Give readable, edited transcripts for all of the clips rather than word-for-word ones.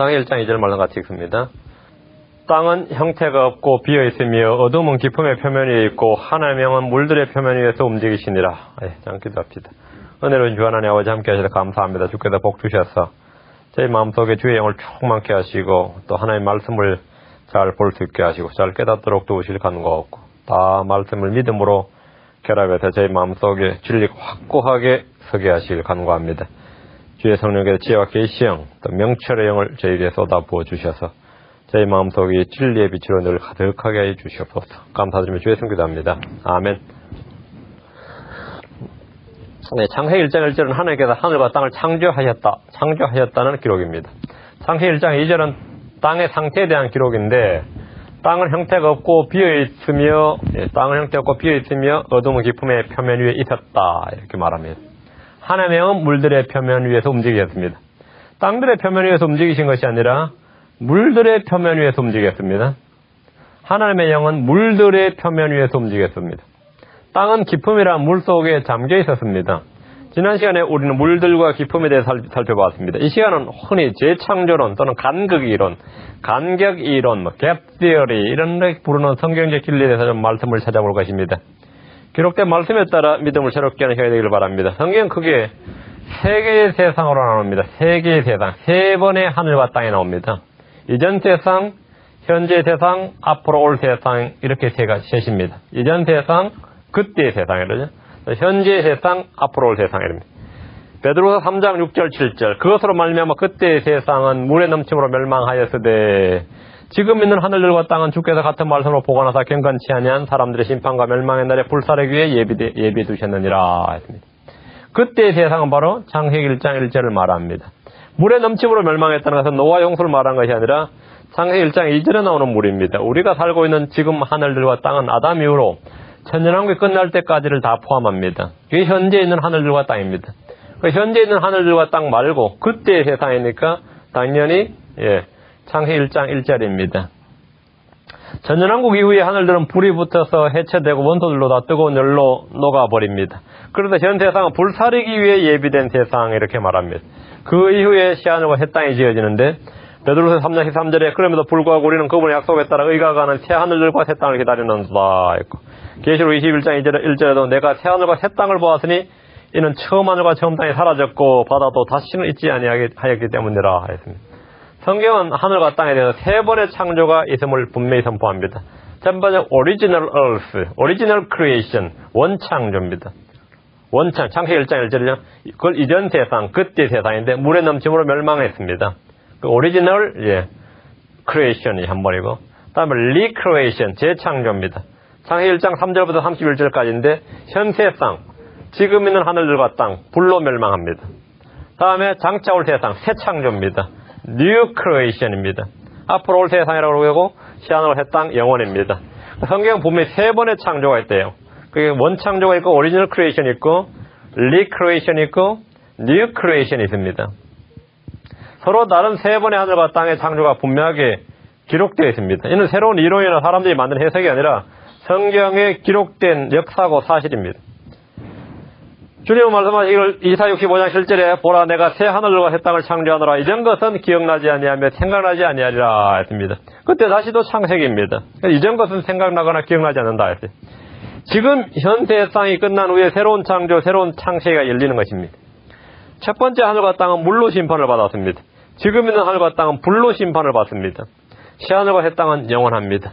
창세기 1장 2절 말씀 같이 읽습니다. 땅은 형태가 없고 비어있으며 어둠은 깊음의 표면 위에 있고 하나님의 영은 물들의 표면 위에서 움직이시니라. 장 기도합시다. 은혜로운 주 하나님 아버지 함께 하셔서 감사합니다. 주께서 복 주셔서 저희 마음속에 주의 영을 충만케 하시고 또 하나님의 말씀을 잘 볼 수 있게 하시고 잘 깨닫도록 도우실 간구하옵고 다 말씀을 믿음으로 결합해서 저희 마음속에 진리가 확고하게 서게 하시길 간구합니다. 주의 성령께서 지혜와 계시 영 또 명철의 영을 저에게 쏟아부어 주셔서 저희 마음속에 진리의 빛으로 늘 가득하게 해 주시옵소서. 감사드리며 주의 성기도합니다. 아멘. 네, 창세기 1장 1절은 하나님께서 하늘과 땅을 창조하셨다는 기록입니다. 창세기 1장 2절은 땅의 상태에 대한 기록인데 땅은 형태가 없고 비어있으며 어둠은 깊음의 표면 위에 있었다 이렇게 말합니다. 하나님의 영은 물들의 표면 위에서 움직이셨습니다. 땅들의 표면 위에서 움직이신 것이 아니라 물들의 표면 위에서 움직였습니다. 하나님의 영은 물들의 표면 위에서 움직였습니다. 땅은 깊음이란 물 속에 잠겨 있었습니다. 지난 시간에 우리는 물들과 깊음에 대해서 살펴봤습니다. 이 시간은 흔히 재창조론 또는 간극이론, 간격이론, 갭 티어리 이런 데 부르는 성경적 진리에 대해서 좀 말씀을 찾아볼 것입니다. 기록된 말씀에 따라 믿음을 새롭게 하는 시간이 되기를 바랍니다. 성경은 크게 세 개의 세상으로 나눕니다. 세 개의 세상, 세 번의 하늘과 땅이 나옵니다. 이전 세상, 현재 세상, 앞으로 올 세상 이렇게 셋입니다. 이전 세상, 그때의 세상이죠. 현재 세상, 앞으로 올 세상입니다. 베드로서 3장 6절 7절 그것으로 말미암아 그때의 세상은 물의 넘침으로 멸망하였으되 지금 있는 하늘들과 땅은 주께서 같은 말씀으로 보관하사 경건치 아니한 사람들의 심판과 멸망의 날에 불사르기 위해 예비해 두셨느니라 했습니다. 그때의 세상은 바로 창세기 1장 1절을 말합니다. 물의 넘침으로 멸망했다는 것은 노아 홍수를 말한 것이 아니라 창세기 1장 2절에 나오는 물입니다. 우리가 살고 있는 지금 하늘들과 땅은 아담 이후로 천년왕국이 끝날 때까지를 다 포함합니다. 그게 현재 있는 하늘들과 땅입니다. 현재 있는 하늘들과 땅 말고 그때의 세상이니까 당연히 창세기 1장 1절입니다. 천년왕국 이후에 하늘들은 불이 붙어서 해체되고 원소들로 다 뜨거운 열로 녹아버립니다. 그래서 현 세상은 불사르기 위해 예비된 세상 이렇게 말합니다. 그 이후에 새하늘과 새 땅이 지어지는데 베드로서 3장 13절에 그럼에도 불구하고 우리는 그분의 약속에 따라 의가 가는 새하늘들과 새 땅을 기다리는도다 했고 계시록 21장 1절에도 내가 새하늘과 새 땅을 보았으니 이는 처음 하늘과 처음 땅이 사라졌고 바다도 다시는 있지 아니하였기 때문이라 했습니다. 성경은 하늘과 땅에 대해서 세 번의 창조가 있음을 분명히 선포합니다. 첫 번째 original earth, original creation, 원창조입니다. 원창, 창세기 1장 1절이죠. 그걸 이전 세상, 그때 세상인데 물의 넘침으로 멸망했습니다. 그 original creation이 한 번이고 다음에 recreation, 재창조입니다. 창세기 1장 3절부터 31절까지인데 현 세상, 지금 있는 하늘들과 땅, 불로 멸망합니다. 다음에 장차 올 세상, 새 창조입니다. New creation입니다. 앞으로 올 세상이라고 하고 새하늘 새 땅 영원입니다. 성경 보면 세 번의 창조가 있대요. 그게 원창조가 있고 오리지널 크리에이션이 있고 리크리에이션이 있고 뉴 크리에이션이 있습니다. 서로 다른 세 번의 하늘과 땅의 창조가 분명하게 기록되어 있습니다. 이는 새로운 이론이나 사람들이 만든 해석이 아니라 성경에 기록된 역사고 사실입니다. 주님은 말씀하시기를 이사 65장 7절에 보라 내가 새 하늘과 새 땅을 창조하노라 이전 것은 기억나지 아니하며 생각나지 아니하리라 했습니다. 그때 다시도 창세기입니다. 이전 것은 생각나거나 기억나지 않는다 했어요. 지금 현 세상이 끝난 후에 새로운 창조, 새로운 창세기가 열리는 것입니다. 첫 번째 하늘과 땅은 물로 심판을 받았습니다. 지금 있는 하늘과 땅은 불로 심판을 받습니다. 새 하늘과 새 땅은 영원합니다.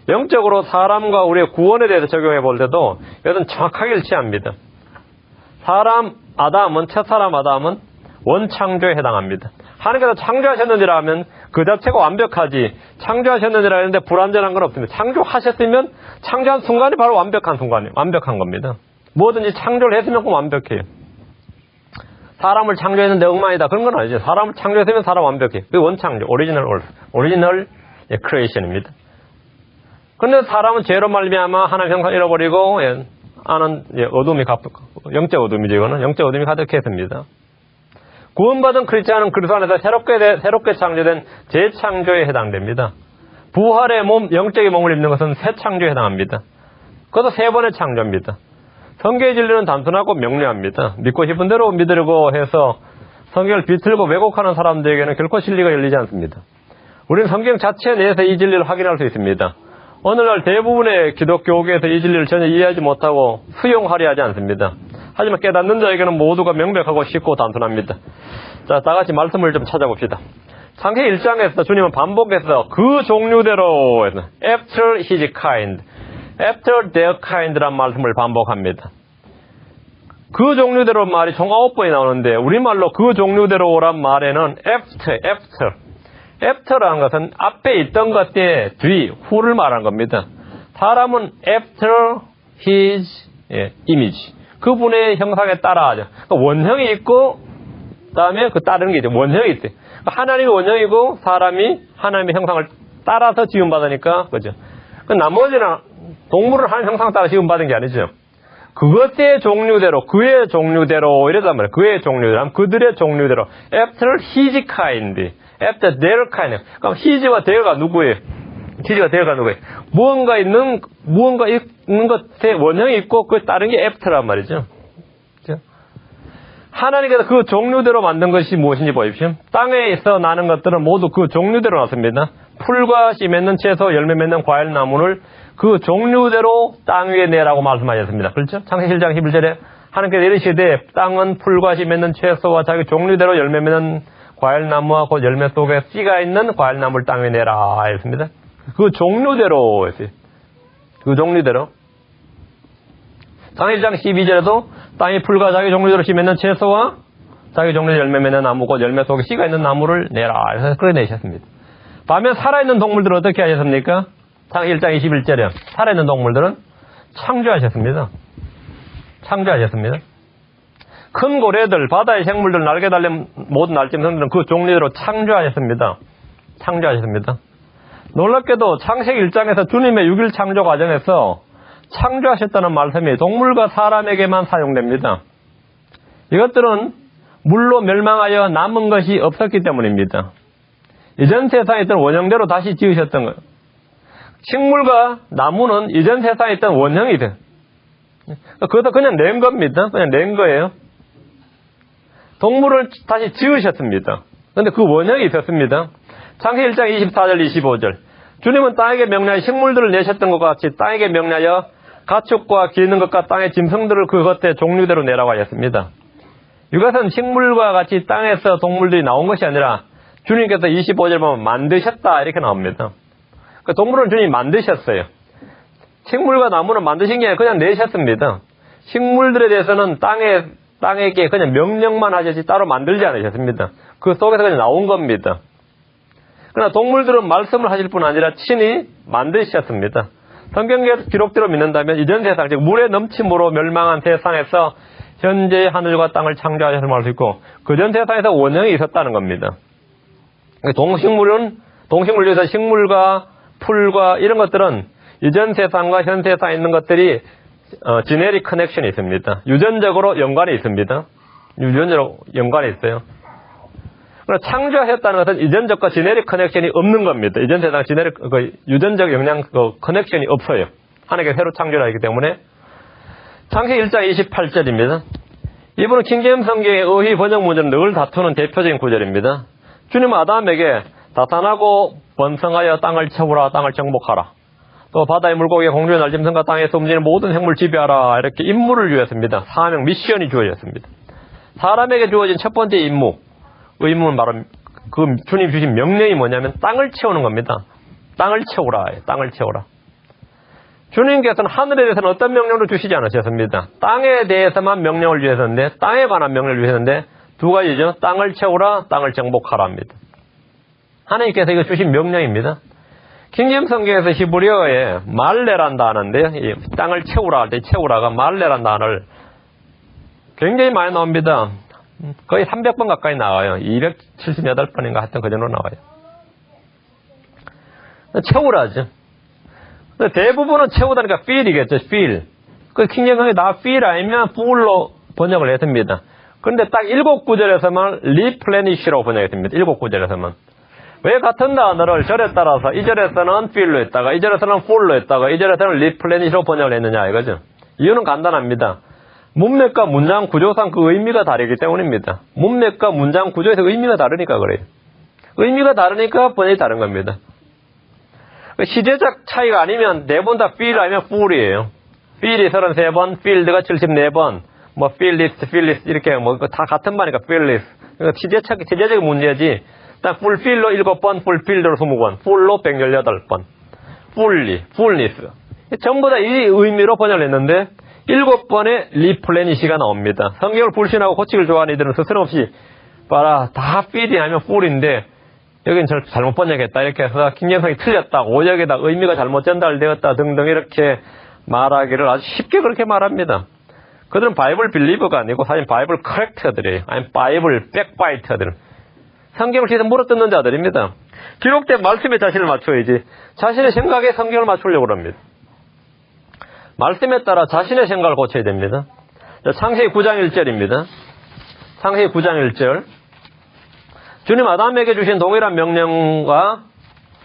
영적으로 사람과 우리의 구원에 대해서 적용해 볼 때도 이것은 정확하게 일치합니다. 첫사람 아담은 원창조에 해당합니다. 하나님께서 창조하셨느니라 하면 그 자체가 완벽하지 창조하셨느니라 했는데 불완전한 건 없습니다. 창조하셨으면 창조한 순간이 바로 완벽한 겁니다. 뭐든지 창조를 했으면 그건 완벽해요. 사람을 창조했는데 엉망이다 그런 건 아니죠. 사람을 창조했으면 사람 완벽해요. 그게 원창조, 오리지널 크리에이션입니다. 그런데 사람은 죄로 말미암아 하나님 형상 잃어버리고 어둠이 영적 어둠이죠. 이거는 영적 어둠이 가득했습니다. 구원받은 크리스찬은 그리스도 안에서 새롭게 창조된 재창조에 해당됩니다. 부활의 몸, 영적인 몸을 입는 것은 새 창조에 해당합니다. 그것도 세 번의 창조입니다. 성경의 진리는 단순하고 명료합니다. 믿고 싶은 대로 믿으려고 해서 성경을 비틀고 왜곡하는 사람들에게는 결코 진리가 열리지 않습니다. 우리는 성경 자체 내에서 이 진리를 확인할 수 있습니다. 오늘날 대부분의 기독교계에서 이 진리를 전혀 이해하지 못하고 수용하려 하지 않습니다. 하지만 깨닫는 자에게는 모두가 명백하고 쉽고 단순합니다. 자, 다 같이 말씀을 좀 찾아봅시다. 창세기 1장에서 주님은 반복해서 그 종류대로 after his kind, after their kind란 말씀을 반복합니다. 그 종류대로 말이 총 9번이 나오는데 우리말로 그 종류대로란 말에는 after라는 것은 앞에 있던 것의 뒤, 후를 말한 겁니다. 사람은 after his image, 그분의 형상에 따라하죠. 그러니까 원형이 있고 그다음에 그 따르는 게 있죠. 원형이 있어요. 그러니까 하나님이 원형이고 사람이 하나님의 형상을 따라서 지음받으니까 그죠. 그 나머지는 동물을 하나님 형상 따라 지음받은 게 아니죠. 그것의 종류대로, 그의 종류대로 이러단 말이에요. 그의 종류대로, 그들의 종류대로. After his kind, after their kind. 그럼 his와 their가 누구예요? his가 their가 누구예요? 무언가 있는 것에 원형이 있고 그 다른 게 after란 말이죠. 그렇죠? 하나님께서 그 종류대로 만든 것이 무엇인지 보십시오. 땅에 있어 나는 것들은 모두 그 종류대로 났습니다. 풀과 씨 맺는 채소, 열매 맺는 과일 나무를 그 종류대로 땅 위에 내라고 말씀하셨습니다. 그렇죠? 창세기 1장 11절에 하나님께서 이르시되 땅은 풀과 씨 맺는 채소와 자기 종류대로 열매 맺는 과일나무와 그 열매 속에 씨가 있는 과일나무를 땅 위에 내라 했습니다. 그 종류대로 했어요. 그 종류대로. 창세기 1장 12절에도 땅이 풀과 자기 종류대로 씨 맺는 채소와 자기 종류대로 열매 맺는 나무, 그 열매 속에 씨가 있는 나무를 내라 해서 끌어내셨습니다. 반면 살아있는 동물들은 어떻게 하셨습니까? 창세기 1장 21절에 살아있는 동물들은 창조하셨습니다. 창조하셨습니다. 큰 고래들, 바다의 생물들, 날개 달린 모든 날짐승들은 그 종류대로 창조하셨습니다. 창조하셨습니다. 놀랍게도 창세기 1장에서 주님의 6일 창조 과정에서 창조하셨다는 말씀이 동물과 사람에게만 사용됩니다. 이것들은 물로 멸망하여 남은 것이 없었기 때문입니다. 이전 세상에 있던 원형대로 다시 지으셨던 거예요. 식물과 나무는 이전 세상에 있던 원형이든 그것도 그냥 낸 겁니다. 그냥 낸 거예요. 동물을 다시 지으셨습니다. 그런데 그 원형이 있었습니다. 창세기 1장 24절 25절 주님은 땅에게 명령하여 식물들을 내셨던 것 같이 땅에게 명령하여 가축과 기는 것과 땅의 짐승들을 그것의 종류대로 내라고 하셨습니다. 이것은 식물과 같이 땅에서 동물들이 나온 것이 아니라 주님께서 25절 보면 만드셨다 이렇게 나옵니다. 그 동물은 주님이 만드셨어요. 식물과 나무는 만드신 게 아니라 그냥 내셨습니다. 식물들에 대해서는 땅에게 그냥 명령만 하셨지 따로 만들지 않으셨습니다. 그 속에서 그냥 나온 겁니다. 그러나 동물들은 말씀을 하실 뿐 아니라 친히 만드셨습니다. 성경의 기록대로 믿는다면 이전 세상, 즉 물의 넘침으로 멸망한 세상에서 현재의 하늘과 땅을 창조하셨을 수 있고 그전 세상에서 원형이 있었다는 겁니다. 동식물 중에서 식물과 풀과 이런 것들은 이전 세상과 현 세상에 있는 것들이 지네릭 커넥션이 있습니다. 유전적으로 연관이 있습니다. 유전적으로 연관이 있어요. 그러나 창조하셨다는 것은 이전적과 지네릭 커넥션이 없는 겁니다. 이전 세상 유전적 영향 커넥션이 없어요. 하나님께서 새로 창조를 하기 때문에. 창세기 1장 28절입니다. 이분은 킹제임스 성경의 의의 번역 문제는 늘 다투는 대표적인 구절입니다. 주님은 아담에게 다산하고 번성하여 땅을 채우라, 땅을 정복하라. 또 바다의 물고기와 공중의 날짐승과 땅에서 움직이는 모든 생물 지배하라. 이렇게 임무를 주었습니다. 사명, 미션이 주어졌습니다. 사람에게 주어진 첫 번째 임무, 의무는 바로 그 주님 주신 명령이 뭐냐면 땅을 채우는 겁니다. 땅을 채우라. 땅을 채우라. 주님께서는 하늘에 대해서는 어떤 명령도 주시지 않으셨습니다. 땅에 대해서만 명령을 주셨는데, 땅에 관한 명령을 주셨는데 두 가지죠. 땅을 채우라, 땅을 정복하라 합니다. 하나님께서 이거 주신 명령입니다. 킹제임스 성경에서 히브리어에 말레란 단어인데요. 이 땅을 채우라 할 때 채우라가 말레란 단어를 굉장히 많이 나옵니다. 거의 300번 가까이 나와요. 278번인가 하여튼 그 정도 나와요. 채우라죠. 대부분은 채우다니까 feel이겠죠. feel. 그 킹제임스 나 feel 아니면 full로 번역을 했습니다. 그런데 딱 7구절에서만 replenish라고 번역했습니다. 7구절에서만. 왜 같은 단어를 절에 따라서 이 절에서는 feel로 했다가 이 절에서는 full로 했다가 이 절에서는 replenish로 번역을 했느냐 이거죠. 이유는 간단합니다. 문맥과 문장 구조상 그 의미가 다르기 때문입니다. 문맥과 문장 구조에서 의미가 다르니까 그래요. 의미가 다르니까 번역이 다른 겁니다. 시제적 차이가 아니면 네 번 다 feel 아니면 fool이에요. feel이 33번, field가 74번, 뭐 feel this 이렇게 뭐 다 같은 말이니까 feel this. 그러니까 시제적 문제지. 딱 fulfill로 7번, fulfilled로 20번, full로 118번, fullness. 전부 다 이 의미로 번역을 했는데 7번의 replenish가 나옵니다. 성경을 불신하고 고치기를 좋아하는 이들은 스스럼없이 봐라 다 fill이 아니면 full인데 여기는 잘못 번역했다 이렇게 해서 킹제임스이 틀렸다, 오역에다 의미가 잘못 전달되었다 등등 이렇게 말하기를 아주 쉽게 그렇게 말합니다. 그들은 바이블 빌리버가 아니고 사실 바이블 커렉터들이에요. 아니면 바이블 백바이터들. 성경을 계속 물어뜯는 자들입니다. 기록된 말씀에 자신을 맞춰야지 자신의 생각에 성경을 맞추려고 합니다. 말씀에 따라 자신의 생각을 고쳐야 됩니다. 창세기 9장 1절입니다. 창세기 9장 1절. 주님 아담에게 주신 동일한 명령과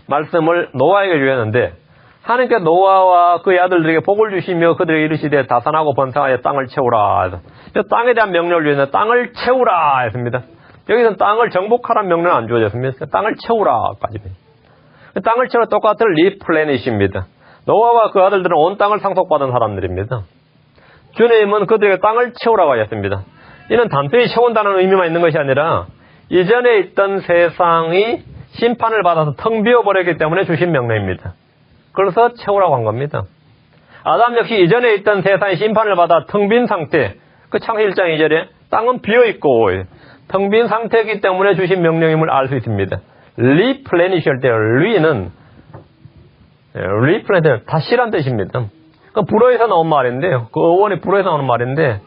말씀을 노아에게 주었는데 하나님께 노아와 그의 아들들에게 복을 주시며 그들에게 이르시되 다산하고 번성하여 땅을 채우라. 땅에 대한 명령을 주었는데 땅을 채우라 했습니다. 여기서는 땅을 정복하라는 명령은 안 주어졌습니다. 땅을 채우라까지. 땅을 채우라 똑같은 리플래닛입니다. 노아와 그 아들들은 온 땅을 상속받은 사람들입니다. 주님은 그들에게 땅을 채우라고 하셨습니다. 이는 단순히 채운다는 의미만 있는 것이 아니라 이전에 있던 세상이 심판을 받아서 텅 비어버렸기 때문에 주신 명령입니다. 그래서 채우라고 한 겁니다. 아담 역시 이전에 있던 세상이 심판을 받아 텅 빈 상태, 그 창세기 1장 2절에 땅은 비어있고 텅 빈 상태이기 때문에 주신 명령임을 알 수 있습니다. replenish 할 때 re는 replenish 다시란 뜻입니다. 그 불어에서 나온 말인데요. 그 어원이 불어에서 나오는 말인데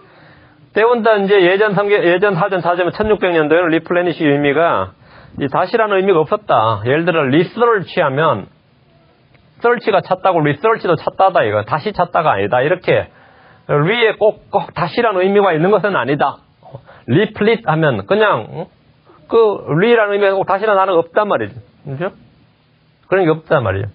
대부분 다 이제 예전 사전 찾으면 1600년도에는 replenish 의미가 다시라는 의미가 없었다. 예를 들어 research 하면 search가 찾다고 research도 찾다다 이거 다시 찾다가 아니다. 이렇게 re에 꼭 다시라는 의미가 있는 것은 아니다. replete 하면 그냥 그 re라는 의미가 꼭 다시라는 단어가 없단 말이죠. 그렇죠? 그런 게 없단 말이에요.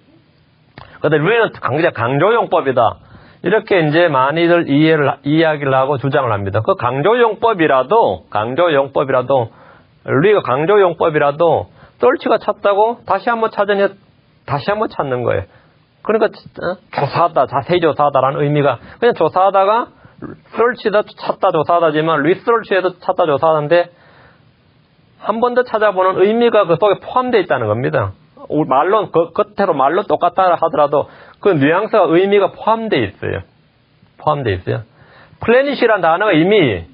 근데 re는 강조용법이다. 이렇게 이제 많이들 이야기를 하고 주장을 합니다. 그 강조용법이라도 re가 강조용법이라도 search가 찾다고 다시 한번 찾으니 다시 한번 찾는 거예요. 그러니까 조사하다, 자세히 조사하다라는 의미가 그냥 조사하다가 search다 찾다 조사하다지만 research에도 찾다 조사하는데 한 번 더 찾아보는 의미가 그 속에 포함되어 있다는 겁니다. 말로 겉으로 말로 똑같다 하더라도 그 뉘앙스와 의미가 포함되어 있어요. 플래닛이라는 단어가 이미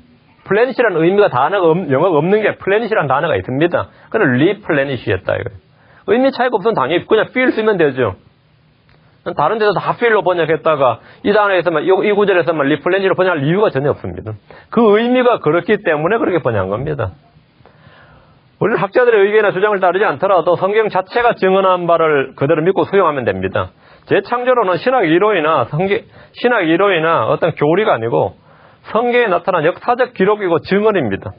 플래닛이라는 의미가 영어가 없는 게 플래닛이라는 단어가 있습니다. 그건 리플래닛이었다 이거예요. 의미 차이가 없으면 당연히 그냥 feel 쓰면 되죠. 다른 데서 다 feel로 번역했다가 이 단어에서만 이 구절에서만 리플래닛으로 번역할 이유가 전혀 없습니다. 그 의미가 그렇기 때문에 그렇게 번역한 겁니다. 우리는 학자들의 의견이나 주장을 따르지 않더라도 성경 자체가 증언한 바를 그대로 믿고 수용하면 됩니다. 제 창조로는 신학 이론이나 어떤 교리가 아니고 성경에 나타난 역사적 기록이고 증언입니다.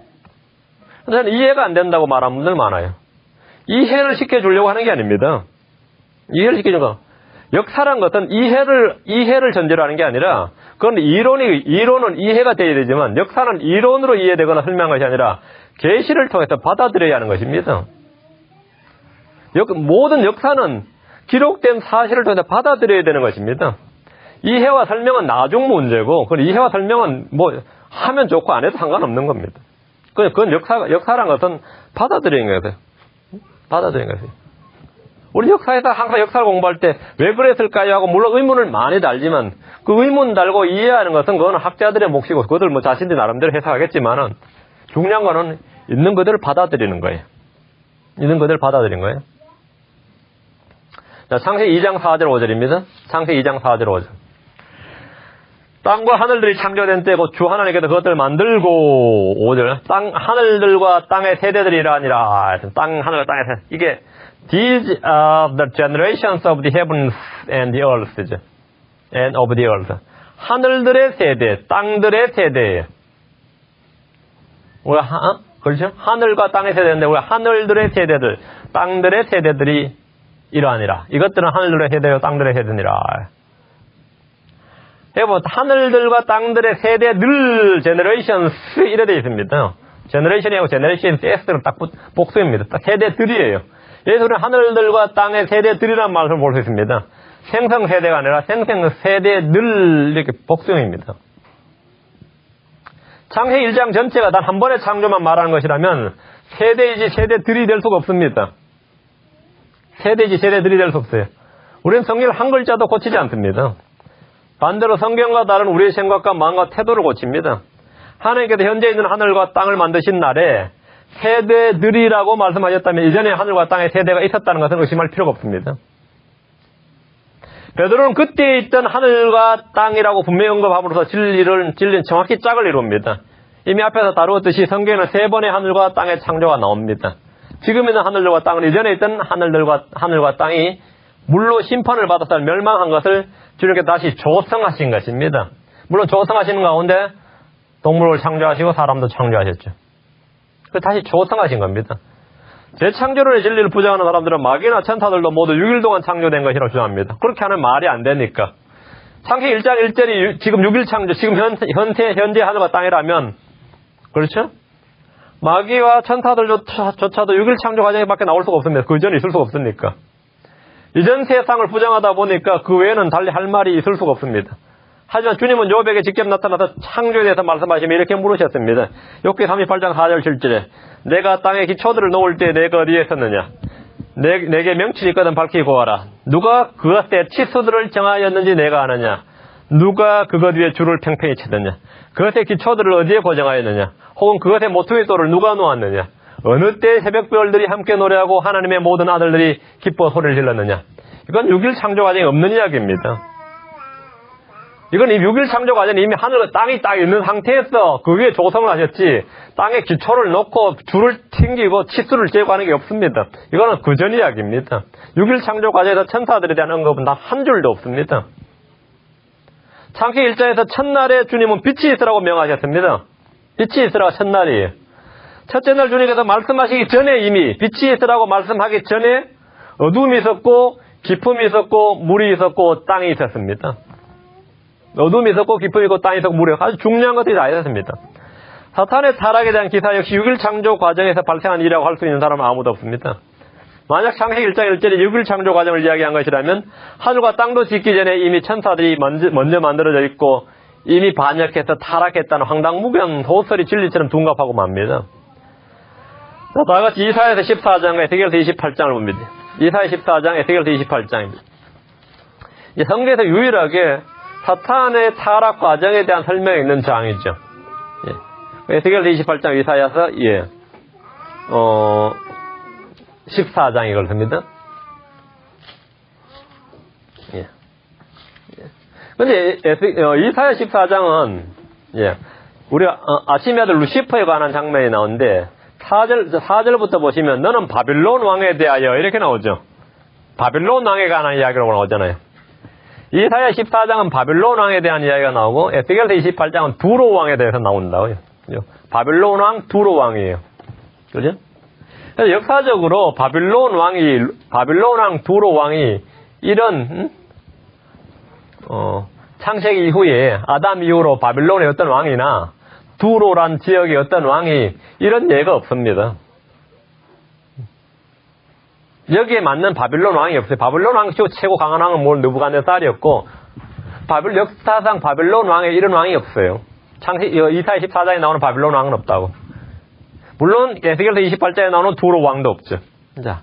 저는 이해가 안 된다고 말하는 분들 많아요. 이해를 시켜주려고 하는 게 아닙니다. 이해를 시켜주는 거. 역사란 것은 이해를 전제로 하는 게 아니라 그건 이론은 이해가 되어야 되지만 역사는 이론으로 이해되거나 설명한 것이 아니라 계시를 통해서 받아들여야 하는 것입니다. 모든 역사는 기록된 사실을 통해서 받아들여야 되는 것입니다. 이해와 설명은 나중 문제고, 그 이해와 설명은 뭐 하면 좋고 안 해도 상관없는 겁니다. 그건 역사란 것은 받아들이는 거예요. 우리 역사에서 항상 역사를 공부할 때 왜 그랬을까요? 하고 물론 의문을 많이 달지만 그 의문 달고 이해하는 것은 그건 학자들의 몫이고 그들 뭐 자신들 나름대로 해석하겠지만은 중요한 거는 있는 그대로 받아들이는 거예요. 자, 창세기 2장 4절 5절입니다. 창세기 2장 4절 5절. 땅과 하늘들이 창조된 때 곧 주 하나님께서 그것들을 만들고 5절. 하늘들과 땅의 세대들이라 아니라 하늘과 땅의 세대. 이게 These are the generations of the heavens and the earth. And of the earth. 하늘들의 세대, 땅들의 세대예요. 그렇죠? 하늘과 땅의 세대인데 우리 하늘들의 세대들, 땅들의 세대들이 이러하니라. 이것들은 하늘들의 세대요 땅들의 세대니라. 여러분, 하늘들과 땅들의 세대 늘 generations 이래 되어 있습니다. generation이하고 generation s는 딱 복수입니다. 딱 세대들이에요. 예수는 하늘들과 땅의 세대들이라는 말을 볼 수 있습니다. 생성세대가 아니라 생성세대들 이렇게 복수형입니다. 창세기 1장 전체가 단 한 번의 창조만 말하는 것이라면 세대이지 세대들이 될 수가 없습니다. 세대이지 세대들이 될 수 없어요. 우리는 성경을 한 글자도 고치지 않습니다. 반대로 성경과 다른 우리의 생각과 마음과 태도를 고칩니다. 하나님께서 현재 있는 하늘과 땅을 만드신 날에 세대들이라고 말씀하셨다면 이전에 하늘과 땅에 세대가 있었다는 것은 의심할 필요가 없습니다. 베드로는 그때 있던 하늘과 땅이라고 분명히 언급함으로써 진리는 정확히 짝을 이룹니다. 이미 앞에서 다루었듯이 성경에는 3번의 하늘과 땅의 창조가 나옵니다. 지금 있는 하늘과 땅은 이전에 있던 하늘과 땅이 물로 심판을 받아서 멸망한 것을 주님께서 다시 조성하신 것입니다. 물론 조성하시는 가운데 동물을 창조하시고 사람도 창조하셨죠. 다시 조성하신 겁니다. 재창조론의 진리를 부정하는 사람들은 마귀나 천사들도 모두 6일 동안 창조된 것이라고 주장합니다. 그렇게 하면 말이 안 되니까. 창세기 1장 1절이 지금 6일 창조, 지금 현재 하늘과 땅이라면, 그렇죠? 마귀와 천사들조차도 6일 창조 과정밖에 나올 수가 없습니다. 그 전에 있을 수가 없으니까. 이전 세상을 부정하다 보니까 그 외에는 달리 할 말이 있을 수가 없습니다. 하지만 주님은 욥에게 직접 나타나서 창조에 대해서 말씀하시며 이렇게 물으셨습니다. 욥기 38장 4절 7절에 내가 땅에 기초들을 놓을 때 내가 어디에 있었느냐? 내게 명칭이 있거든 밝히 고하라. 누가 그것의 치수들을 정하였는지 내가 아느냐? 누가 그것 위에 줄을 팽팽히 치느냐? 그것의 기초들을 어디에 고정하였느냐? 혹은 그것의 모퉁이 돌을 누가 놓았느냐? 어느 때 새벽별들이 함께 노래하고 하나님의 모든 아들들이 기뻐 소리를 질렀느냐? 이건 6일 창조 과정이 없는 이야기입니다. 이건 이 6일 창조 과정에 이미 하늘과 땅이 딱 있는 상태에서 그 위에 조성을 하셨지 땅에 기초를 놓고 줄을 튕기고 치수를 재고 하는 게 없습니다. 이거는 그전 이야기입니다. 6일 창조 과정에서 천사들에 대한 언급은 단 한 줄도 없습니다. 창세기 1장에서 첫날에 주님은 빛이 있으라고 명하셨습니다. 빛이 있으라고 첫날이에요. 첫째 날 주님께서 말씀하시기 전에 이미 빛이 있으라고 말씀하기 전에 어둠이 있었고 깊음이 있었고 물이 있었고 땅이 있었습니다. 어둠이 있었고 깊음이 있고 땅이 있었고 물이 있었고 아주 중요한 것들이 다 있었습니다. 사탄의 타락에 대한 기사 역시 6일 창조 과정에서 발생한 일이라고 할 수 있는 사람은 아무도 없습니다. 만약 창세기 1장 1절에 6일 창조 과정을 이야기한 것이라면 하늘과 땅도 짓기 전에 이미 천사들이 먼저 만들어져 있고 이미 반역해서 타락했다는 황당무계한 소설이 진리처럼 둔갑하고 맙니다. 자, 다같이 이사야서 14장과 에스겔서 28장을 봅니다. 이사야 14장, 에스겔서 28장입니다. 성경에서 유일하게 사탄의 타락 과정에 대한 설명이 있는 장이죠. 예. 에스겔서 28장, 이사야서 14장 이걸 씁니다. 예. 근데 이사야 14장은 우리가 아침의 아들 루시퍼에 관한 장면이 나오는데 4절부터 보시면 너는 바빌론 왕에 대하여 이렇게 나오죠. 바빌론 왕에 관한 이야기라고 나오잖아요. 이사야 14장은 바빌론 왕에 대한 이야기가 나오고 에스겔서 28장은 두로 왕에 대해서 나온다고요. 바빌론 왕, 두로 왕이에요. 그죠? 그래서 역사적으로 바빌론 왕, 두로 왕이 이런 창세기 이후에 아담 이후로 바빌론의 어떤 왕이나 두로란 지역의 어떤 왕이 이런 예가 없습니다. 여기에 맞는 바빌론 왕이 없어요. 바빌론 왕 최고 강한 왕은 느부갓네살이었고 역사상 바빌론 왕에 이런 왕이 없어요. 이사야 14장에 나오는 바빌론 왕은 없다고. 물론 에스겔서 28장에 나오는 두로 왕도 없죠. 자,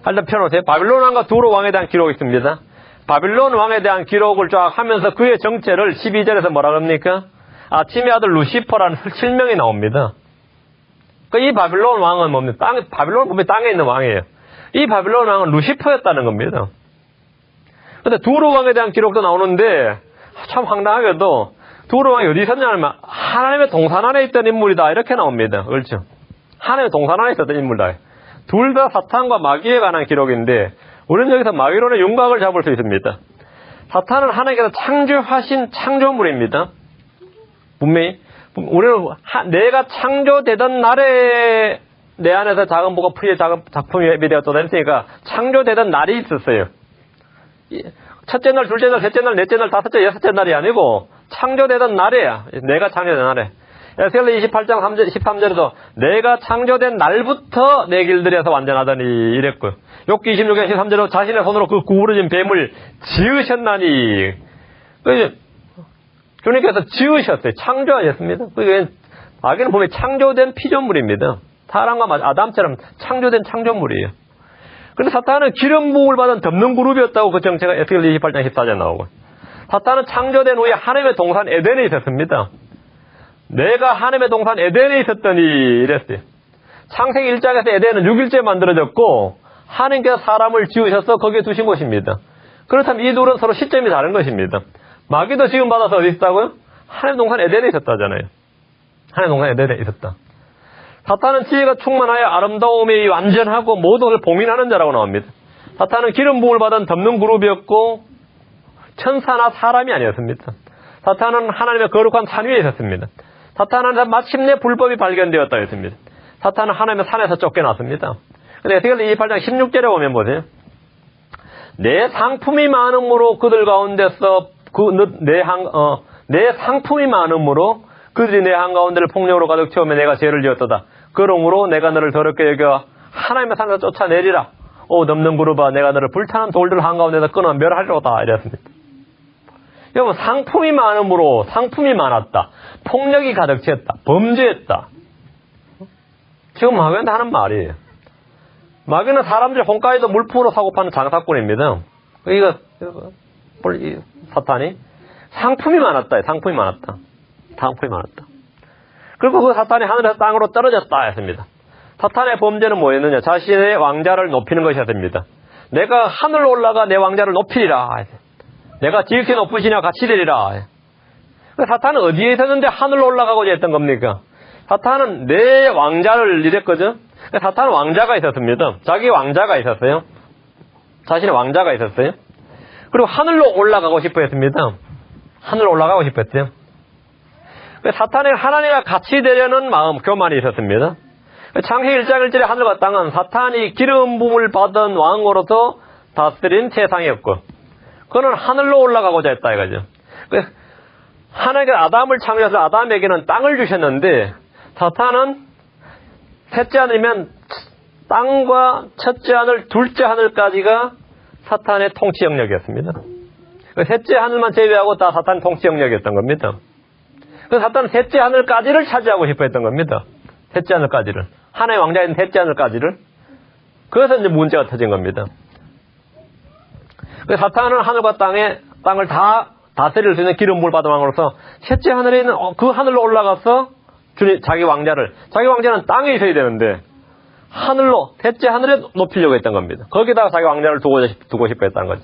일단 펴놓으세요. 바빌론 왕과 두로 왕에 대한 기록이 있습니다. 바빌론 왕에 대한 기록을 쫙 하면서 그의 정체를 12절에서 뭐라 그럽니까? 아침의 아들 루시퍼라는 실명이 나옵니다. 이 바빌론 왕은 뭡니까? 바빌론 보면 땅에 있는 왕이에요. 이 바빌론 왕은 루시퍼였다는 겁니다. 근데 두로 왕에 대한 기록도 나오는데 참 황당하게도 두로 왕이 어디 있었냐면 하나님의 동산 안에 있던 인물이다 이렇게 나옵니다. 그렇죠? 하나님의 동산 안에 있었던 인물이다. 둘 다 사탄과 마귀에 관한 기록인데 우리는 여기서 마귀론의 윤곽을 잡을 수 있습니다. 사탄은 하나님께서 창조하신 창조물입니다. 분명히 우리는 내가 창조되던 날에 내 안에서 작은 보고 풀의 작품이 예비되었다 했으니까 창조되던 날이 있었어요. 첫째 날, 둘째 날, 셋째 날, 넷째 날, 다섯째, 여섯째 날이 아니고 창조되던 날이야. 내가 창조된 날에. 에스겔 28장 13절에도 내가 창조된 날부터 내 길들여서 완전하더니 이랬고요. 욥기 26장 13절에도 자신의 손으로 그 구부러진 뱀을 지으셨나니. 주님께서 지으셨어요. 창조하셨습니다. 마귀는 보면 창조된 피조물입니다. 사람과 아담처럼 창조된 창조물이에요. 그런데 사탄은 기름 부음을 받은 덮는 그룹이었다고 그 정체가 에스겔 28장 14절에 나오고, 사탄은 창조된 후에 하나님의 동산 에덴에 있었습니다. 내가 하나님의 동산 에덴에 있었더니 이랬어요. 창세기 1장에서 에덴은 6일째 만들어졌고 하나님께서 사람을 지으셔서 거기에 두신 곳입니다. 그렇다면 이 둘은 서로 시점이 다른 것입니다. 마귀도 지금 받아서 어디 있다고요? 하나님의 동산 에덴에 있었다잖아요. 하나님의 동산 에덴에 있었다. 사탄은 지혜가 충만하여 아름다움이 완전하고 모든 것을 봉인하는 자라고 나옵니다. 사탄은 기름 부음을 받은 덮는 그룹이었고 천사나 사람이 아니었습니다. 사탄은 하나님의 거룩한 산 위에 있었습니다. 사탄은 마침내 불법이 발견되었다 했습니다. 사탄은 하나님의 산에서 쫓겨났습니다. 근데 에스겔 28장 16절에 보면 보세요. 내 상품이 많음으로 그들 가운데서 내 상품이 많음으로 그들이 내 한가운데를 폭력으로 가득 채우며 내가 죄를 지었도다. 그러므로 내가 너를 더럽게 여겨 하나님의 산에서 쫓아내리라. 오 넘는 그룹아, 내가 너를 불타는 돌들 한가운데서 끊어 멸하리로다. 이랬습니다. 여러분, 상품이 많음으로 상품이 많았다. 폭력이 가득 채웠다. 범죄했다. 지금 마귀한테 하는 말이에요. 마귀는 사람들 홍가에도 물품으로 사고 파는 장사꾼입니다. 사탄이 상품이 많았다. 상품이 많았다. 그리고 그 사탄이 하늘에서 땅으로 떨어졌다 했습니다. 사탄의 범죄는 뭐였느냐? 자신의 왕자를 높이는 것이었습니다. 내가 하늘로 올라가 내 왕자를 높이리라. 내가 지극히 높으시냐 같이 되리라. 사탄은 어디에 있었는데 하늘로 올라가고자 했던 겁니까? 사탄은 내 왕자를 이랬거든. 사탄은 왕자가 있었습니다. 자기 왕자가 있었어요. 자신의 왕자가 있었어요. 그리고 하늘로 올라가고 싶어 했습니다. 하늘로 올라가고 싶었어요. 사탄의 하나님과 같이 되려는 마음, 교만이 있었습니다. 창세기 1장 1절에 하늘과 땅은 사탄이 기름 부음을 받은 왕으로서 다스린 세상이었고, 그는 하늘로 올라가고자 했다 이거죠. 하나님께서 아담을 창조해서 아담에게는 땅을 주셨는데, 사탄은 셋째 하늘이면 땅과 첫째 하늘, 둘째 하늘까지가 사탄의 통치 영역이었습니다. 셋째 하늘만 제외하고 다 사탄 통치 영역이었던 겁니다. 그래서 사탄은 셋째 하늘까지를 차지하고 싶어 했던 겁니다. 셋째 하늘까지를. 하나의 왕자인 셋째 하늘까지를. 그래서 이제 문제가 터진 겁니다. 그래서 사탄은 하늘과 땅을 다 다스릴 수 있는 기름 부음을 받은 왕으로서 셋째 하늘에 있는 그 하늘로 올라가서 자기 왕자는 땅에 있어야 되는데 하늘로, 셋째 하늘에 높이려고 했던 겁니다. 거기다가 자기 왕자를 두고 싶어 했다는 거죠.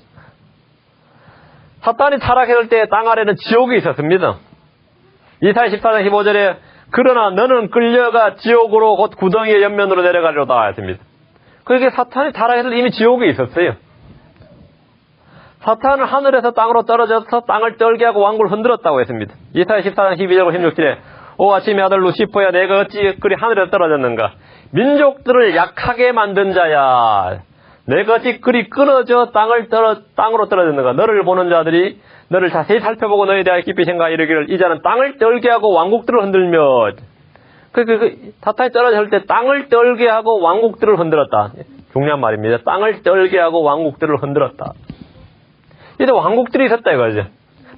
사탄이 타락했을 때 땅 아래는 지옥이 있었습니다. 이사야 14장 15절에 그러나 너는 끌려가 지옥으로 곧 구덩이의 옆면으로 내려가리로다 했습니다. 그렇게 사탄이 타락했을 때 이미 지옥에 있었어요. 사탄은 하늘에서 땅으로 떨어져서 땅을 떨게 하고 왕국을 흔들었다고 했습니다. 이사야 14장 12절과 16절에 오 아침의 아들 루시퍼야, 내가 어찌 그리 하늘에 떨어졌는가? 민족들을 약하게 만든 자야, 내가 어찌 그리 끊어져 땅으로 떨어졌는가? 너를 보는 자들이 너를 자세히 살펴보고 너에 대하여 깊이 생각하 이르기를 이 자는 땅을 떨게 하고 왕국들을 흔들며. 사탄이 떨어졌을 때 땅을 떨게 하고 왕국들을 흔들었다. 중요한 말입니다. 땅을 떨게 하고 왕국들을 흔들었다. 이제 왕국들이 있었다 이거죠.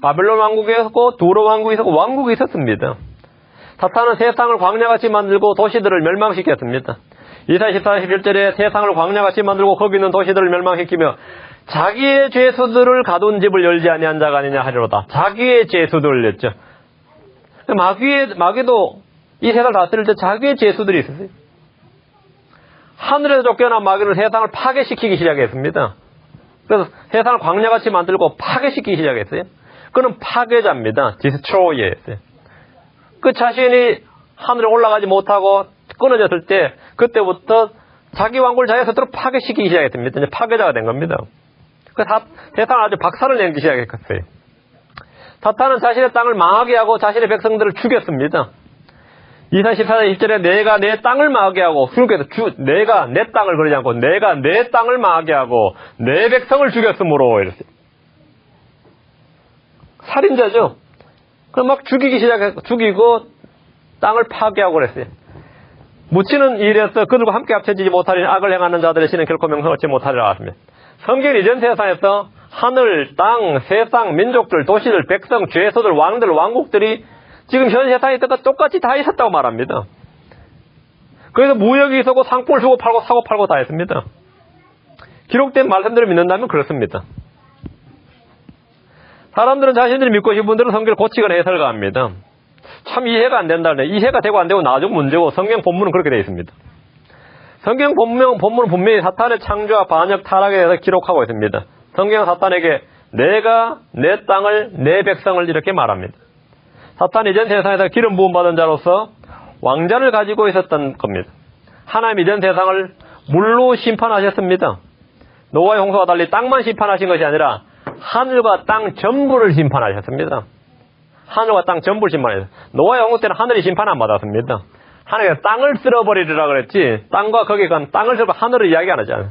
바벨론 왕국이 있었고 두로 왕국이 있었고 왕국이 있었습니다. 사탄은 세상을 광야같이 만들고 도시들을 멸망시켰습니다. 이사야 14장 11절에 세상을 광야같이 만들고 거기 있는 도시들을 멸망시키며 자기의 죄수들을 가둔 집을 열지 아니한 자가 아니냐 하리로다. 자기의 죄수들을 냈죠. 마귀도 이 세상을 다스릴 때 자기의 죄수들이 있었어요. 하늘에서 쫓겨난 마귀는 세상을 파괴시키기 시작했습니다. 그래서 세상을 광야같이 만들고 파괴시키기 시작했어요. 그는 파괴자입니다. 디스트로이어였어요. 그 자신이 하늘에 올라가지 못하고 끊어졌을 때 그때부터 자기 왕국을 자기 스스로 파괴시키기 시작했습니다. 이제 파괴자가 된 겁니다. 세상을 아주 박살을 내기 시작했어요. 사탄은 자신의 땅을 망하게 하고 자신의 백성들을 죽였습니다. 이사야 14장 20절에 내가 내 땅을 망하게 하고, 주님께서 내가 내 땅을 그러지 않고 내가 내 땅을 망하게 하고 내 백성을 죽였으므로 이랬어요. 살인자죠. 그럼 막 죽이고 땅을 파괴하고 그랬어요. 묻히는 일에서 그들과 함께 합쳐지지 못하리니 악을 행하는 자들의 신은 결코 명성을 얻지 못하리라 하십니다. 성경 이전 세상에서 하늘, 땅, 세상, 민족들, 도시들, 백성, 죄수들, 왕들, 왕국들이 지금 현 세상에 똑같이 다 있었다고 말합니다. 그래서 무역이 있었고 상품을 주고 팔고 사고 팔고 다 했습니다. 기록된 말씀들을 믿는다면 그렇습니다. 사람들은 자신들이 믿고 싶은 분들은 성경을 고치거나 해석을 합니다. 참 이해가 안 된다네. 이해가 되고 안 되고 나중 문제고 성경 본문은 그렇게 되어 있습니다. 성경 본문은 분명히 사탄의 창조와 반역 타락에 대해서 기록하고 있습니다. 성경은 사탄에게 내가 내 땅을 내 백성을 이렇게 말합니다. 사탄이 이전 세상에서 기름 부음 받은 자로서 왕자를 가지고 있었던 겁니다. 하나님 이전 세상을 물로 심판하셨습니다. 노아의 홍수와 달리 땅만 심판하신 것이 아니라 하늘과 땅 전부를 심판하셨습니다. 하늘과 땅 전부를 심판하셨습니다. 노아의 홍수 때는 하늘이 심판 안 받았습니다. 하늘이 땅을 쓸어버리리라 그랬지 땅과 거기에 간 땅을 쓸어 하늘을 이야기 안 하잖아요.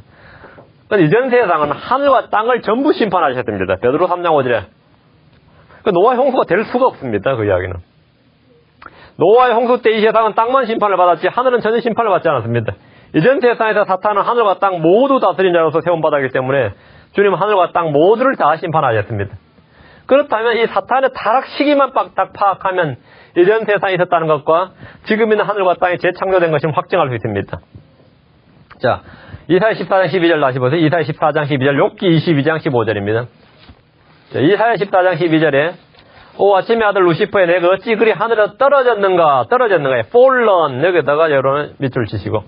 이전 세상은 하늘과 땅을 전부 심판하셨습니다. 베드로 3장 5절에 노아의 홍수가 될 수가 없습니다. 그 이야기는. 노아의 홍수 때 이 세상은 땅만 심판을 받았지 하늘은 전혀 심판을 받지 않았습니다. 이전 세상에서 사탄은 하늘과 땅 모두 다스린 자로서 세움받았기 때문에 주님은 하늘과 땅 모두를 다 심판하셨습니다. 그렇다면 이 사탄의 타락 시기만 딱 파악하면 이전 세상에 있었다는 것과 지금 있는 하늘과 땅이 재창조된 것을 확증할 수 있습니다. 자, 이사야 14장 12절 다시 보세요. 이사야 14장 12절, 욥기 22장 15절입니다. 자, 이사야 14장 12절에 오 아침의 아들 루시퍼에 내가 어찌 그리 하늘에 떨어졌는가 fallen 여기다가 여러분 밑줄 치시고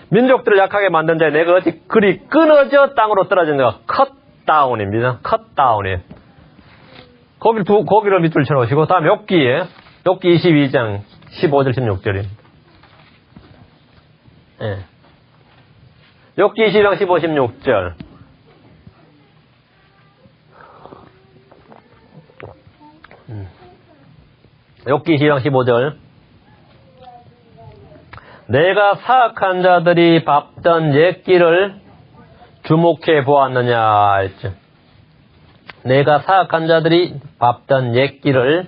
민족들을 약하게 만든 자에 내가 어찌 그리 끊어져 땅으로 떨어졌는가 cut down입니다. cut down이에요. 거기를 밑줄 쳐놓으시고 다음 욥기 22장 15절 16절입니다. 예. 욥기 22장 15, 16절 욥기 22장 15절 내가 사악한 자들이 밟던 옛길을 주목해 보았느냐 했죠. 내가 사악한 자들이 밟던 옛길을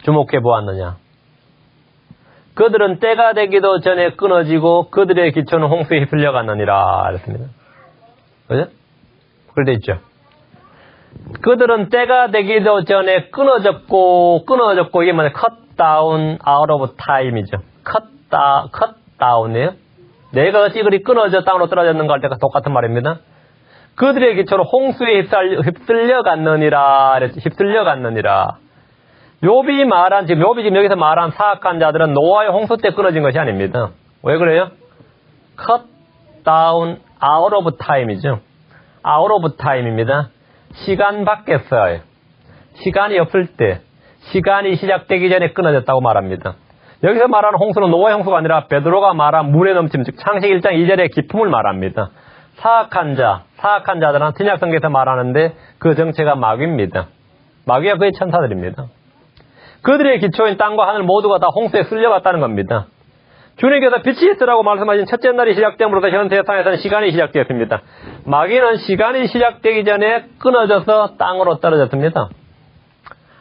주목해 보았느냐. 그들은 때가 되기도 전에 끊어지고 그들의 기초는 홍수에 휩쓸려 갔느니라 그랬습니다. 그죠? 그렇게 돼 있죠. 그들은 때가 되기도 전에 끊어졌고 이게 뭐냐 cut down out of time이죠. cut down이에요. 내가 어찌 그리 끊어져 땅으로 떨어졌는가 할 때가 똑같은 말입니다. 그들의 기초로 홍수에 휩쓸려 갔느니라. 욥이 지금 여기서 말한 사악한 자들은 노아의 홍수 때 끊어진 것이 아닙니다. 왜 그래요? cut down out of time이죠. out of time입니다. 시간 밖에서요. 시간이 없을 때, 시간이 시작되기 전에 끊어졌다고 말합니다. 여기서 말하는 홍수는 노아의 홍수가 아니라 베드로가 말한 물에 넘침, 즉 창세기 1장 2절의 기품을 말합니다. 사악한 자들은 신약성경에서 말하는데 그 정체가 마귀입니다. 마귀가 그의 천사들입니다. 그들의 기초인 땅과 하늘 모두가 다 홍수에 쓸려갔다는 겁니다. 주님께서 빛이 있으라고 말씀하신 첫째 날이 시작됨으로써 현 세상에서는 시간이 시작되었습니다. 마귀는 시간이 시작되기 전에 끊어져서 땅으로 떨어졌습니다.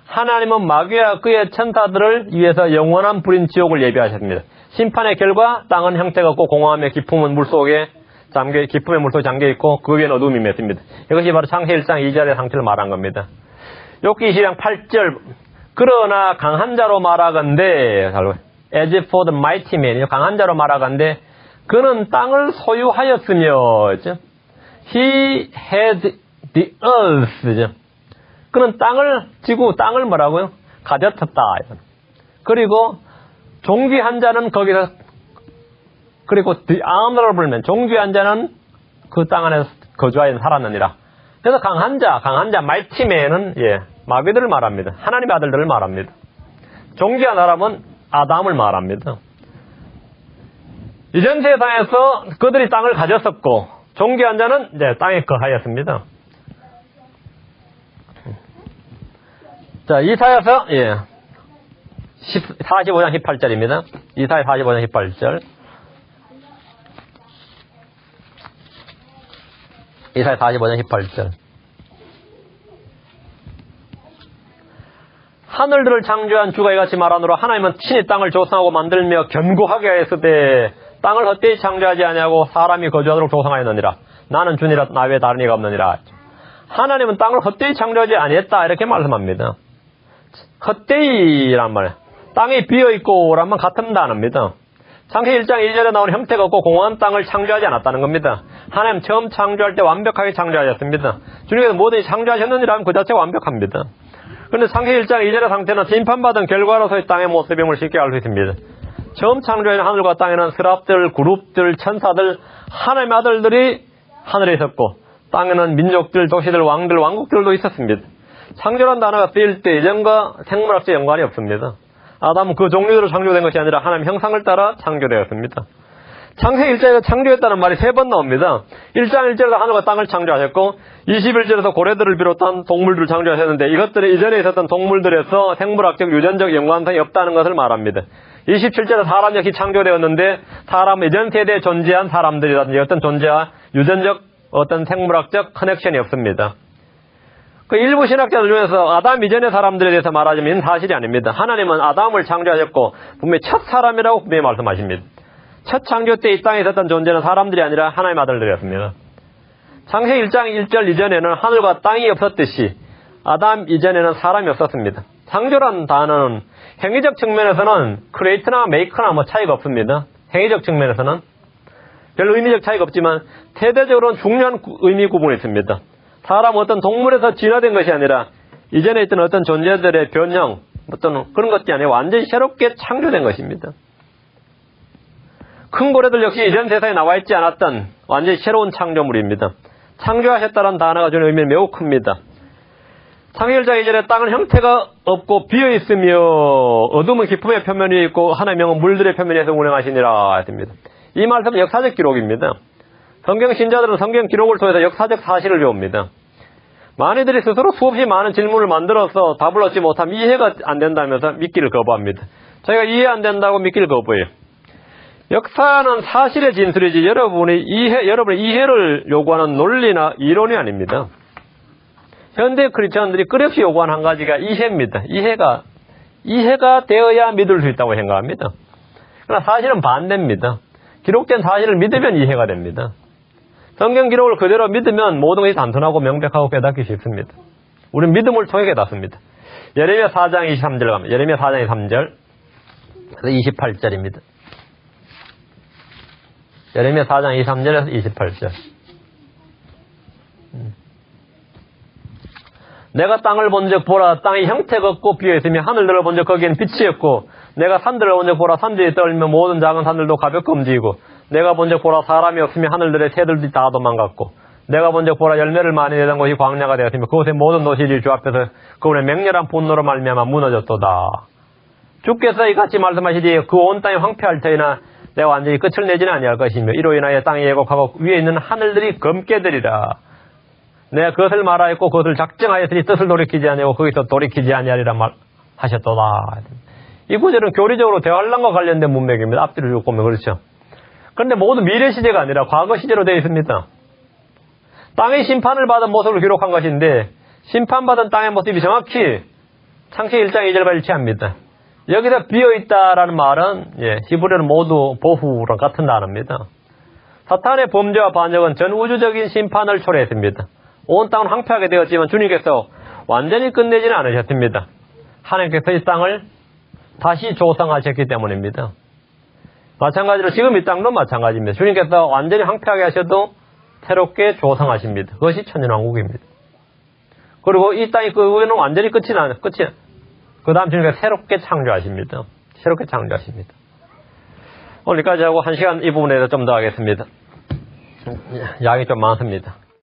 하나님은 마귀와 그의 천사들을 위해서 영원한 불인 지옥을 예비하셨습니다. 심판의 결과 땅은 형태가 없고 공허함의 기품의 물속에 잠겨있고 그 위에는 어둠이 맺습니다. 이것이 바로 창세기 1장 2절의 상태를 말한 겁니다. 욥기 22장 8절 그러나 강한 자로 말하건대 as for the mighty man 강한 자로 말하건대 그는 땅을 소유하였으며 he had the earth 그는 땅을 뭐라고요? 가졌었다. 그리고 존귀한 자는 거기서 그리고 the honorable man 존귀한 자는 그 땅 안에서 거주하여 살았느니라. 그래서 강한 자 mighty man은 마귀들을 말합니다. 하나님의 아들들을 말합니다. 존귀한 사람은 아담을 말합니다. 이전 세상에서 그들이 땅을 가졌었고 존귀한 자는 땅에 거하였습니다. 자, 이사야서 45장 18절입니다. 이사야 45장 18절. 이사야 45장 18절. 하늘들을 창조한 주가 이같이 말하노라. 하나님은 친히 땅을 조성하고 만들며 견고하게 하였으되 땅을 헛되이 창조하지 아니하고 사람이 거주하도록 조성하였느니라. 나는 주니라 나 외에 다른 이가 없느니라. 하나님은 땅을 헛되이 창조하지 아니했다 이렇게 말씀합니다. 헛되이란 말이에요. 땅이 비어있고 라면 같은 단어입니다. 창세기 1장 2절에 나오는 형태가 없고 공허한 땅을 창조하지 않았다는 겁니다. 하나님 처음 창조할 때 완벽하게 창조하셨습니다. 주님께서 뭐든지 창조하셨느니라 하면 그 자체가 완벽합니다. 그런데 창세기 1장 2절의 상태는 심판받은 결과로서의 땅의 모습임을 쉽게 알 수 있습니다. 처음 창조한 하늘과 땅에는 스랍들, 그룹들, 천사들, 하나님의 아들들이 하늘에 있었고 땅에는 민족들, 도시들, 왕들, 왕국들도 있었습니다. 창조란 단어가 쓰일 때 예전과 생물학적 연관이 없습니다. 아담은 그 종류대로 창조된 것이 아니라 하나님 형상을 따라 창조되었습니다. 창세기 1장에서 창조했다는 말이 3번 나옵니다. 1장 1절에서 하늘과 땅을 창조하셨고 21절에서 고래들을 비롯한 동물들을 창조하셨는데 이것들이 이전에 있었던 동물들에서 생물학적 유전적 연관성이 없다는 것을 말합니다. 27절에 사람 역시 창조되었는데 사람은 이전 세대에 존재한 사람들이라든지 어떤 존재와 유전적 어떤 생물학적 커넥션이 없습니다. 그 일부 신학자들 중에서 아담 이전의 사람들에 대해서 말하자면 사실이 아닙니다. 하나님은 아담을 창조하셨고 분명히 첫 사람이라고 분명히 말씀하십니다. 첫 창조 때 이 땅에 있었던 존재는 사람들이 아니라 하나님의 아들들이었습니다. 창세기 1장 1절 이전에는 하늘과 땅이 없었듯이 아담 이전에는 사람이 없었습니다. 창조란 단어는 행위적 측면에서는 크리에이트나 메이커나 뭐 차이가 없습니다. 행위적 측면에서는 별 의미적 차이가 없지만 세대적으로는 중요한 의미 구분이 있습니다. 사람 어떤 동물에서 진화된 것이 아니라 이전에 있던 어떤 존재들의 변형 어떤 그런 것이 아니라 완전히 새롭게 창조된 것입니다. 큰 고래들 역시 이전 세상에 나와 있지 않았던 완전히 새로운 창조물입니다. 창조하셨다는 단어가 주는 의미는 매우 큽니다. 창세기 1장 2절에 땅은 형태가 없고 비어있으며 어둠은 기품의 표면 위에 있고 하나님의 영은 물들의 표면 위에서 운행하시니라 했습니다. 이 말씀은 역사적 기록입니다. 성경 신자들은 성경 기록을 통해서 역사적 사실을 배웁니다. 많이들이 스스로 수없이 많은 질문을 만들어서 답을 얻지 못하면 이해가 안 된다면서 믿기를 거부합니다. 저희가 이해 안 된다고 믿기를 거부해요. 역사는 사실의 진술이지 여러분의 이해를 요구하는 논리나 이론이 아닙니다. 현대 크리스천들이 끝없이 요구하는 한 가지가 이해입니다. 이해가 되어야 믿을 수 있다고 생각합니다. 그러나 사실은 반대입니다. 기록된 사실을 믿으면 이해가 됩니다. 성경 기록을 그대로 믿으면 모든 것이 단순하고 명백하고 깨닫기 쉽습니다. 우리는 믿음을 통해 깨닫습니다. 예레미야 4장 23절 갑니다. 예레미야 4장 23절 28절입니다. 예레미야 4장 23절에서 28절. 내가 땅을 본즉 보라 땅이 형태가 없고 비어있으며 하늘들을 본즉 거기에는 빛이 없고 내가 산들을 본즉 보라 산들이 떨며 모든 작은 산들도 가볍게 움직이고 내가 본즉 보라 사람이 없으며 하늘들의 새들이 다 도망갔고 내가 본즉 보라 열매를 많이 내던 곳이 광야가 되었으며 그곳의 모든 도시들이 주 앞에서 그분의 맹렬한 분노로 말미암아 무너졌도다. 주께서 이같이 말씀하시되 그 온 땅이 황폐할 터이나 내가 완전히 끝을 내지는 아니할 것이며 이로 인하여 땅이 예곡하고 위에 있는 하늘들이 검게 되리라. 내가 그것을 말하였고 그것을 작정하였으니 뜻을 돌이키지 아니하고 거기서 돌이키지 아니하리라 말하셨도다. 이 구절은 교리적으로 대환란과 관련된 문맥입니다. 앞뒤로 쭉 보면 그렇죠. 그런데 모두 미래 시제가 아니라 과거 시제로 되어 있습니다. 땅의 심판을 받은 모습을 기록한 것인데 심판받은 땅의 모습이 정확히 창세기 1장 2절과 일치합니다. 여기서 비어있다라는 말은 히브리어는 모두 보후랑 같은 단어입니다. 사탄의 범죄와 반역은 전 우주적인 심판을 초래했습니다. 온 땅은 황폐하게 되었지만 주님께서 완전히 끝내지는 않으셨습니다. 하나님께서 이 땅을 다시 조성하셨기 때문입니다. 마찬가지로 지금 이 땅도 마찬가지입니다. 주님께서 완전히 황폐하게 하셔도 새롭게 조성하십니다. 그것이 천년왕국입니다. 그리고 이 땅이 그 후에는 완전히 끝이 그 다음 주님께서 새롭게 창조하십니다. 새롭게 창조하십니다. 오늘 여기까지 하고 1시간 이 부분에 대해서 좀 더 하겠습니다. 양이 좀 많습니다.